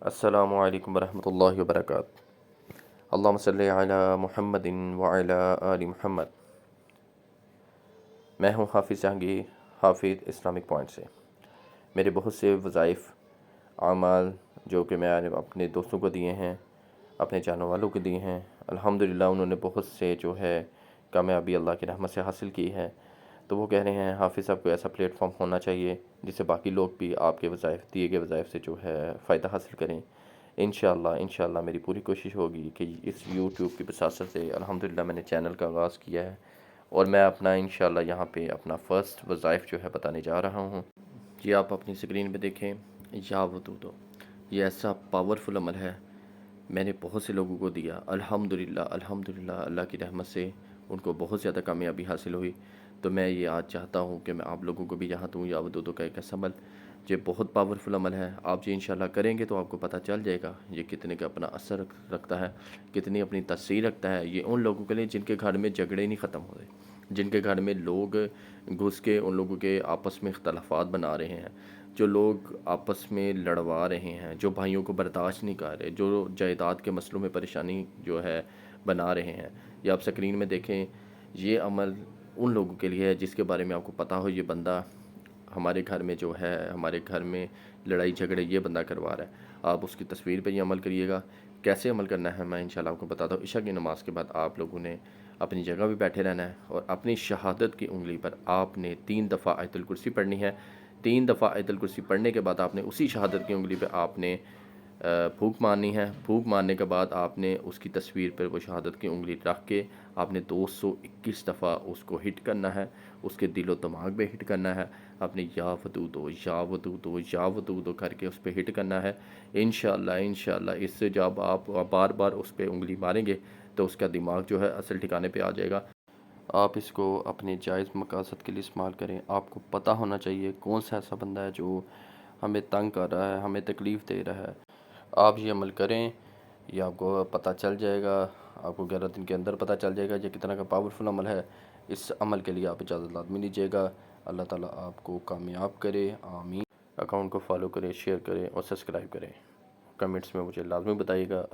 السلام علیکم ورحمۃ اللہ وبرکاتہ۔ اللہم صلی علی محمد وعلی آل محمد۔ میں ہوں حافظ جہانگیر، حافظ اسلامک پوائنٹ سے۔ میرے بہت سے وظائف اعمال جو کہ میں نے اپنے دوستوں کو دیے ہیں، اپنے جاننے والوں کو دیے ہیں، الحمدللہ انہوں نے بہت سے جو ہے کامیابی اللہ کی رحمت سے حاصل کی ہے۔ تو وہ کہہ رہے ہیں حافظ صاحب کو ایسا پلیٹ فارم ہونا چاہیے جس سے باقی لوگ بھی آپ کے وظائف دیے گئے وظائف سے جو ہے فائدہ حاصل کریں۔ انشاءاللہ میری پوری کوشش ہوگی کہ اس یوٹیوب کی بساطت سے الحمدللہ میں نے چینل کا آغاز کیا ہے، اور میں اپنا انشاءاللہ یہاں پہ اپنا فرسٹ وظائف جو ہے بتانے جا رہا ہوں۔ یہ آپ اپنی اسکرین پہ دیکھیں، یا ودودو، یہ ایسا پاورفل عمل ہے، میں نے بہت سے لوگوں کو دیا، الحمدللہ اللہ کی رحمت سے ان کو بہت زیادہ کامیابی حاصل ہوئی۔ تو میں یہ آج چاہتا ہوں کہ میں آپ لوگوں کو بھی یہاں دوں یا ودودو کا ایک ایسا عمل، یہ بہت پاورفل عمل ہے۔ آپ یہ انشاءاللہ کریں گے تو آپ کو پتہ چل جائے گا یہ کتنے کا اپنا اثر رکھتا ہے، کتنی اپنی تاثیر رکھتا ہے۔ یہ ان لوگوں کے لیے جن کے گھر میں جھگڑے نہیں ختم ہو رہے، جن کے گھر میں لوگ گھس کے ان لوگوں کے آپس میں اختلافات بنا رہے ہیں، جو لوگ آپس میں لڑوا رہے ہیں، جو بھائیوں کو برداشت نہیں کر رہے، جو جائیداد کے مسئلوں میں پریشانی جو ہے بنا رہے ہیں۔ یہ آپ اسکرین میں دیکھیں، یہ عمل ان لوگوں کے لیے ہے جس کے بارے میں آپ کو پتہ ہو یہ بندہ ہمارے گھر میں جو ہے، ہمارے گھر میں لڑائی جھگڑے یہ بندہ کروا رہا ہے۔ آپ اس کی تصویر پہ یہ عمل کریے گا۔ کیسے عمل کرنا ہے میں انشاءاللہ آپ کو بتاتا ہوں۔ عشاء کی نماز کے بعد آپ لوگوں نے اپنی جگہ پہ بیٹھے رہنا ہے، اور اپنی شہادت کی انگلی پر آپ نے 3 دفعہ آیت الکرسی پڑھنی ہے۔ 3 دفعہ آیت الکرسی پڑھنے کے بعد آپ نے اسی شہادت کی انگلی پہ آپ نے پھونک مارنی ہے۔ پھونک مارنے کے بعد آپ نے اس کی تصویر پر وہ شہادت کی انگلی رکھ کے آپ نے 221 دفعہ اس کو ہٹ کرنا ہے، اس کے دل و دماغ پہ ہٹ کرنا ہے۔ آپ نے یا ودودو یا ودودو یا ودودو کر کے اس پہ ہٹ کرنا ہے۔ انشاءاللہ اس سے جب آپ بار بار اس پہ انگلی ماریں گے تو اس کا دماغ جو ہے اصل ٹھکانے پہ آ جائے گا۔ آپ اس کو اپنے جائز مقاصد کے لیے استعمال کریں۔ آپ کو پتہ ہونا چاہیے کون سا ایسا بندہ ہے جو ہمیں تنگ کر رہا ہے، ہمیں تکلیف دے رہا ہے۔ آپ یہ عمل کریں، یہ آپ کو پتہ چل جائے گا، آپ کو 11 دن کے اندر پتہ چل جائے گا یہ کتنا کا پاورفل عمل ہے۔ اس عمل کے لیے آپ اجازت لازمی لیجیے گا۔ اللہ تعالیٰ آپ کو کامیاب کرے، آمین۔ اکاؤنٹ کو فالو کریں، شیئر کریں اور سبسکرائب کریں۔ کمنٹس میں مجھے لازمی بتائیے گا۔